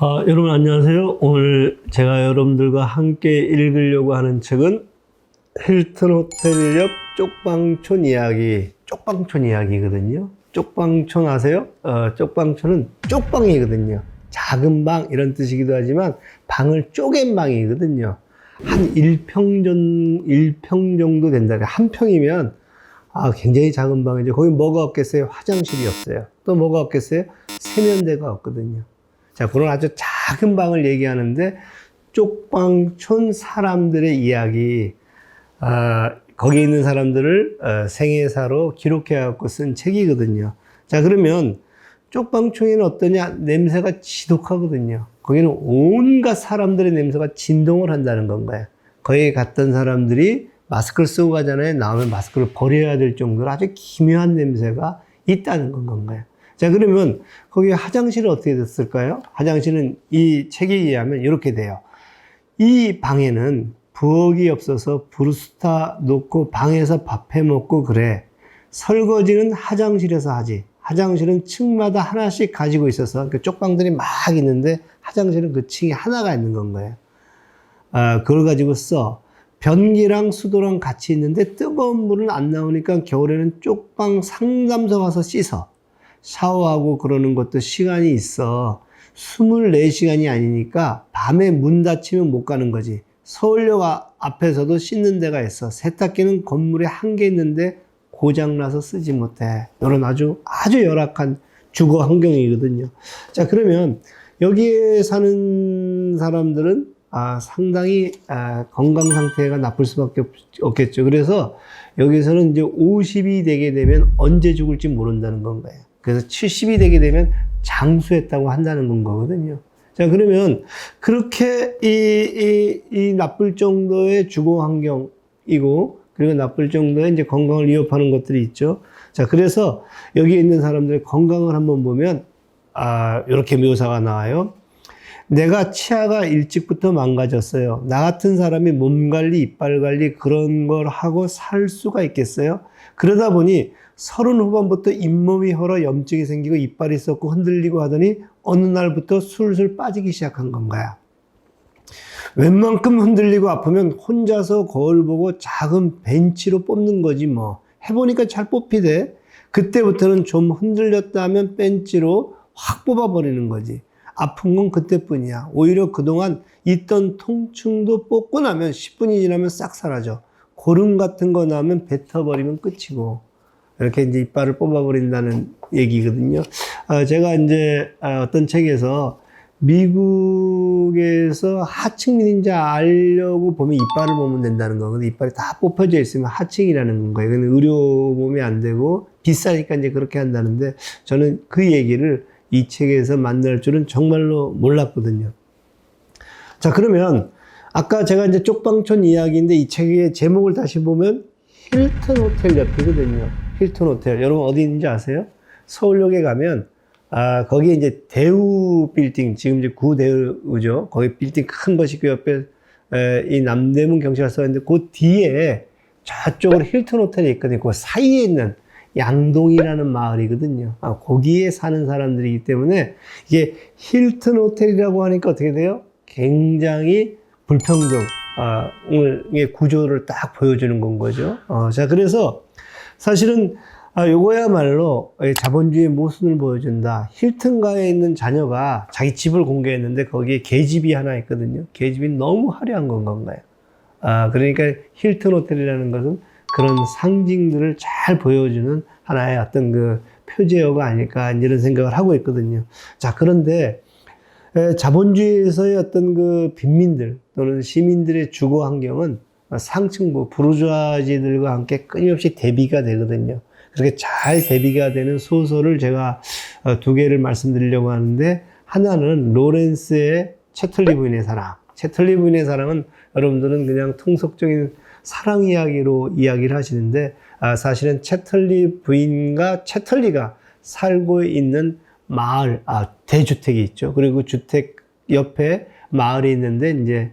여러분 안녕하세요. 오늘 제가 여러분들과 함께 읽으려고 하는 책은 힐튼 호텔 옆 쪽방촌 이야기, 쪽방촌 이야기거든요. 쪽방촌 아세요? 쪽방촌은 쪽방이거든요. 작은 방 이런 뜻이기도 하지만 방을 쪼갠 방이거든요. 한 1평 정도 된다. 한 평이면 굉장히 작은 방이죠. 거기 뭐가 없겠어요? 화장실이 없어요. 또 뭐가 없겠어요? 세면대가 없거든요. 자, 그런 아주 작은 방을 얘기하는데, 쪽방촌 사람들의 이야기, 거기 있는 사람들을 생애사로 기록해갖고 쓴 책이거든요. 자, 그러면 쪽방촌에는 어떠냐? 냄새가 지독하거든요. 거기는 온갖 사람들의 냄새가 진동을 한다는 건가요? 거기 갔던 사람들이 마스크를 쓰고 가잖아요. 나오면 마스크를 버려야 될 정도로 아주 기묘한 냄새가 있다는 건가요? 자, 그러면 거기 화장실은 어떻게 됐을까요? 화장실은 이 책에 의하면 이렇게 돼요. 이 방에는 부엌이 없어서 브루스타 놓고 방에서 밥해 먹고 그래. 설거지는 화장실에서 하지. 화장실은 층마다 하나씩 가지고 있어서 그 쪽방들이 막 있는데 화장실은 그 층이 하나가 있는 건가요? 그걸 가지고 써. 변기랑 수도랑 같이 있는데 뜨거운 물은 안 나오니까 겨울에는 쪽방 상담소 가서 씻어. 샤워하고 그러는 것도 시간이 있어. 24시간이 아니니까 밤에 문 닫히면 못 가는 거지. 서울역 앞에서도 씻는 데가 있어. 세탁기는 건물에 한 개 있는데 고장나서 쓰지 못해. 이런 아주 열악한 주거 환경이거든요. 자, 그러면 여기에 사는 사람들은 상당히 건강 상태가 나쁠 수밖에 없겠죠. 그래서 여기서는 이제 50이 되게 되면 언제 죽을지 모른다는 건가요. 그래서 70이 되게 되면 장수했다고 한다는 건 거거든요. 자, 그러면 그렇게 이 나쁠 정도의 주거 환경이고, 그리고 나쁠 정도의 이제 건강을 위협하는 것들이 있죠. 자, 그래서 여기에 있는 사람들의 건강을 한번 보면, 이렇게 묘사가 나와요. 내가 치아가 일찍부터 망가졌어요. 나 같은 사람이 몸 관리, 이빨 관리 그런 걸 하고 살 수가 있겠어요? 그러다 보니 30 후반부터 잇몸이 헐어 염증이 생기고 이빨이 썩고 흔들리고 하더니 어느 날부터 술술 빠지기 시작한 건가요? 웬만큼 흔들리고 아프면 혼자서 거울 보고 작은 벤치로 뽑는 거지 뭐. 해보니까 잘 뽑히대. 그때부터는 좀 흔들렸다 하면 벤치로 확 뽑아버리는 거지. 아픈 건 그때뿐이야. 오히려 그동안 있던 통증도 뽑고 나면 10분이 지나면 싹 사라져. 고름 같은 거 나면 뱉어버리면 끝이고. 이렇게 이제 이빨을 뽑아버린다는 얘기거든요. 제가 이제 어떤 책에서 미국에서 하층민인지 알려고 보면 이빨을 보면 된다는 거거든요. 이빨이 다 뽑혀져 있으면 하층이라는 거예요. 그건 의료보험이 안 되고 비싸니까 이제 그렇게 한다는데 저는 그 얘기를 이 책에서 만날 줄은 정말로 몰랐거든요. 자, 그러면 아까 제가 이제 쪽방촌 이야기인데 이 책의 제목을 다시 보면 힐튼 호텔 옆이거든요. 힐튼 호텔. 여러분 어디 있는지 아세요? 서울역에 가면, 거기에 이제 대우 빌딩, 지금 이제 구대우죠. 거기 빌딩 큰 것이 그 옆에, 이 남대문 경찰서가 있는데 그 뒤에 저쪽으로 힐튼 호텔이 있거든요. 그 사이에 있는 양동이라는 마을이거든요. 거기에 사는 사람들이기 때문에 이게 힐튼 호텔이라고 하니까 어떻게 돼요? 굉장히 불평등의 구조를 딱 보여주는 건 거죠. 자, 그래서 사실은 요거야말로 자본주의의 모순을 보여준다. 힐튼가에 있는 자녀가 자기 집을 공개했는데 거기에 계집이 하나 있거든요. 계집이 너무 화려한 건가요? 그러니까 힐튼 호텔이라는 것은 그런 상징들을 잘 보여주는 하나의 어떤 그 표제어가 아닐까 이런 생각을 하고 있거든요. 자, 그런데 자본주의에서의 어떤 그 빈민들 또는 시민들의 주거 환경은 상층부, 부르주아지들과 함께 끊임없이 대비가 되거든요. 그렇게 잘 대비가 되는 소설을 제가 2개를 말씀드리려고 하는데, 하나는 로렌스의 채틀리 부인의 사랑. 채틀리 부인의 사랑은 여러분들은 그냥 통속적인 사랑 이야기로 이야기를 하시는데, 사실은 채틀리 부인과 채틀리가 살고 있는 마을, 대주택이 있죠. 그리고 주택 옆에 마을이 있는데, 이제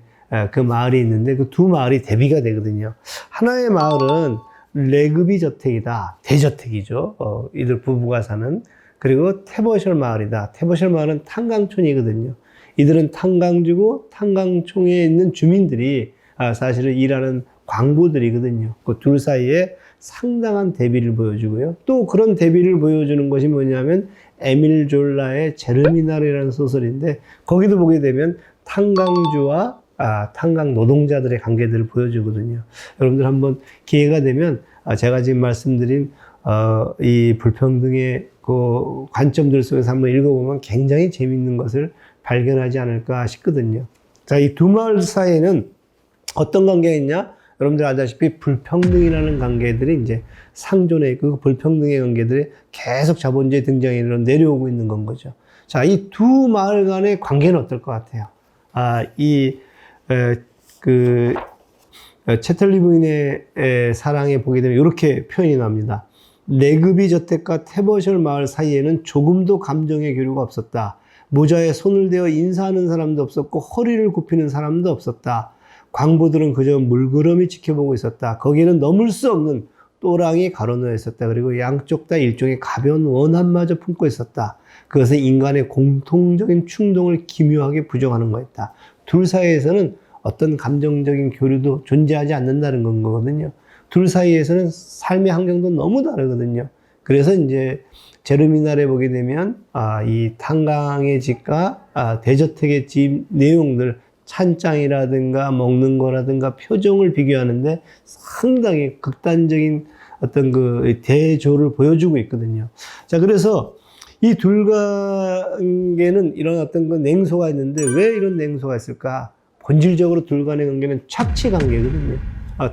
그 마을이 있는데 그 두 마을이 대비가 되거든요. 하나의 마을은 레그비 저택이다. 대저택이죠. 이들 부부가 사는. 그리고 태버셜 마을이다. 태버셜 마을은 탄광촌이거든요. 이들은 탄광주고 탄광촌에 있는 주민들이 사실은 일하는 광부들이거든요. 그 둘 사이에 상당한 대비를 보여주고요. 또 그런 대비를 보여주는 것이 뭐냐면 에밀 졸라의 제르미날이라는 소설인데, 거기도 보게 되면 탄광주와 탄광 노동자들의 관계들을 보여주거든요. 여러분들 한번 기회가 되면 제가 지금 말씀드린 이 불평등의 그 관점들 속에서 한번 읽어보면 굉장히 재미있는 것을 발견하지 않을까 싶거든요. 자, 이 두 마을 사이에는 어떤 관계가 있냐? 여러분들 아다시피 불평등이라는 관계들이 이제 상존해 있고, 그 불평등의 관계들이 계속 자본주의 등장에 이르러 내려오고 있는 건 거죠. 자, 이 두 마을 간의 관계는 어떨 것 같아요? 채틀리 부인의 사랑에 보게 되면 이렇게 표현이 납니다. 레그비 저택과 테버셜 마을 사이에는 조금도 감정의 교류가 없었다. 모자에 손을 대어 인사하는 사람도 없었고 허리를 굽히는 사람도 없었다. 광부들은 그저 물끄러미 지켜보고 있었다. 거기에는 넘을 수 없는 또랑이 가로놓여 있었다. 그리고 양쪽 다 일종의 가벼운 원한마저 품고 있었다. 그것은 인간의 공통적인 충동을 기묘하게 부정하는 거였다. 둘 사이에서는 어떤 감정적인 교류도 존재하지 않는다는 건 거거든요. 둘 사이에서는 삶의 환경도 너무 다르거든요. 그래서 이제 제르미날에 보게 되면 이 탄광의 집과 대저택의 집 내용들, 찬장이라든가 먹는 거라든가 표정을 비교하는데 상당히 극단적인 어떤 그 대조를 보여주고 있거든요. 자, 그래서 이 둘 관계는 이런 어떤 그 냉소가 있는데, 왜 이런 냉소가 있을까? 본질적으로 둘 간의 관계는 착취 관계거든요.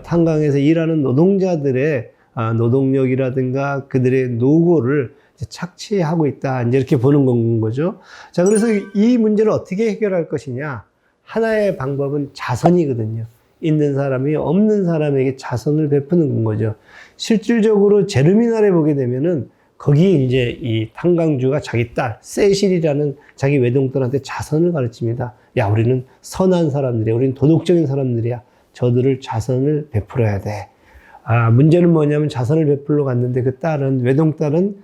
탄광에서 일하는 노동자들의 노동력이라든가 그들의 노고를 착취하고 있다, 이제 이렇게 보는 건 거죠. 자, 그래서 이 문제를 어떻게 해결할 것이냐? 하나의 방법은 자선이거든요. 있는 사람이 없는 사람에게 자선을 베푸는 거죠. 실질적으로 제르미날에 보게 되면은 거기에 이제 이 탄광주가 자기 딸 세실이라는 자기 외동딸한테 자선을 가르칩니다. 야, 우리는 선한 사람들이야. 우리는 도덕적인 사람들이야. 저들을 자선을 베풀어야 돼. 문제는 뭐냐면 자선을 베풀러 갔는데 그 딸은, 외동딸은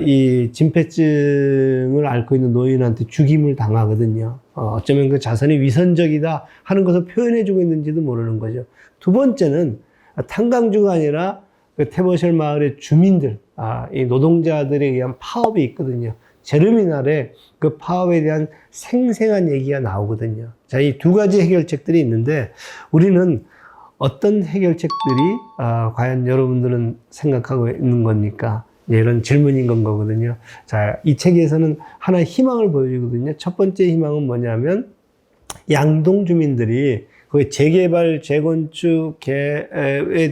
이 진폐증을 앓고 있는 노인한테 죽임을 당하거든요. 어쩌면 그 자선이 위선적이다 하는 것을 표현해주고 있는지도 모르는 거죠. 두 번째는 탄광주가 아니라 그 테버셜 마을의 주민들, 이 노동자들에 의한 파업이 있거든요. 제르미날에 그 파업에 대한 생생한 얘기가 나오거든요. 자, 이 두 가지 해결책들이 있는데, 우리는 어떤 해결책들이 과연 여러분들은 생각하고 있는 겁니까? 이런 질문인 건 거거든요. 자, 이 책에서는 하나의 희망을 보여주거든요. 첫 번째 희망은 뭐냐면, 양동 주민들이 그 재개발, 재건축에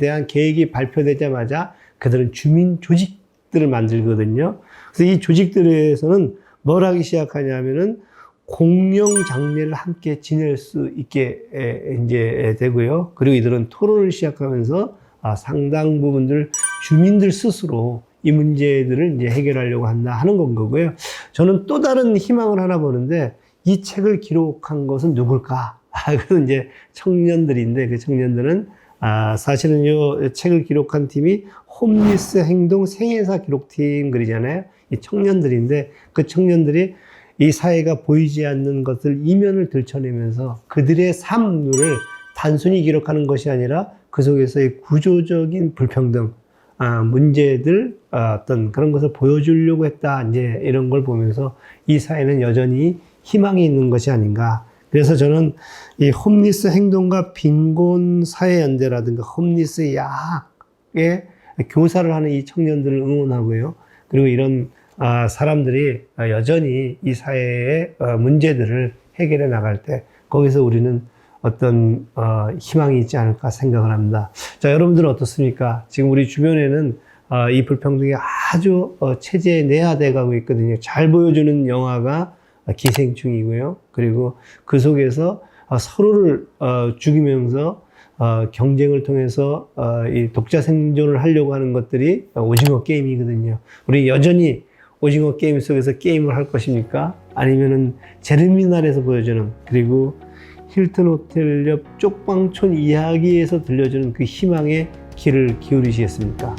대한 계획이 발표되자마자 그들은 주민 조직들을 만들거든요. 그래서 이 조직들에서는 뭘 하기 시작하냐면은 공영 장례를 함께 지낼 수 있게 이제 되고요. 그리고 이들은 토론을 시작하면서 상당 부분들 주민들 스스로 이 문제들을 이제 해결하려고 한다 하는 건 거고요. 저는 또 다른 희망을 하나 보는데, 이 책을 기록한 것은 누굴까? 그건 이제 청년들인데, 그 청년들은 사실은 이 책을 기록한 팀이 홈리스 행동 생애사 기록팀 그러잖아요. 이 청년들인데, 그 청년들이 이 사회가 보이지 않는 것을 이면을 들춰내면서 그들의 삶을 단순히 기록하는 것이 아니라 그 속에서의 구조적인 불평등, 문제들, 어떤 그런 것을 보여주려고 했다, 이제 이런 걸 보면서 이 사회는 여전히 희망이 있는 것이 아닌가. 그래서 저는 이 홈리스 행동과 빈곤 사회연대라든가 홈리스 야학에 교사를 하는 이 청년들을 응원하고요. 그리고 이런 사람들이 여전히 이 사회의 문제들을 해결해 나갈 때 거기서 우리는 어떤 희망이 있지 않을까 생각을 합니다. 자, 여러분들은 어떻습니까? 지금 우리 주변에는 이 불평등이 아주 체제에 내화돼 가고 있거든요. 잘 보여주는 영화가 기생충이고요. 그리고 그 속에서 서로를 죽이면서 경쟁을 통해서 이 독자 생존을 하려고 하는 것들이 오징어 게임이거든요. 우리 여전히 오징어 게임 속에서 게임을 할 것입니까? 아니면은 제르미날에서 보여주는, 그리고 힐튼 호텔 옆 쪽방촌 이야기에서 들려주는 그 희망의 귀를 기울이시겠습니까?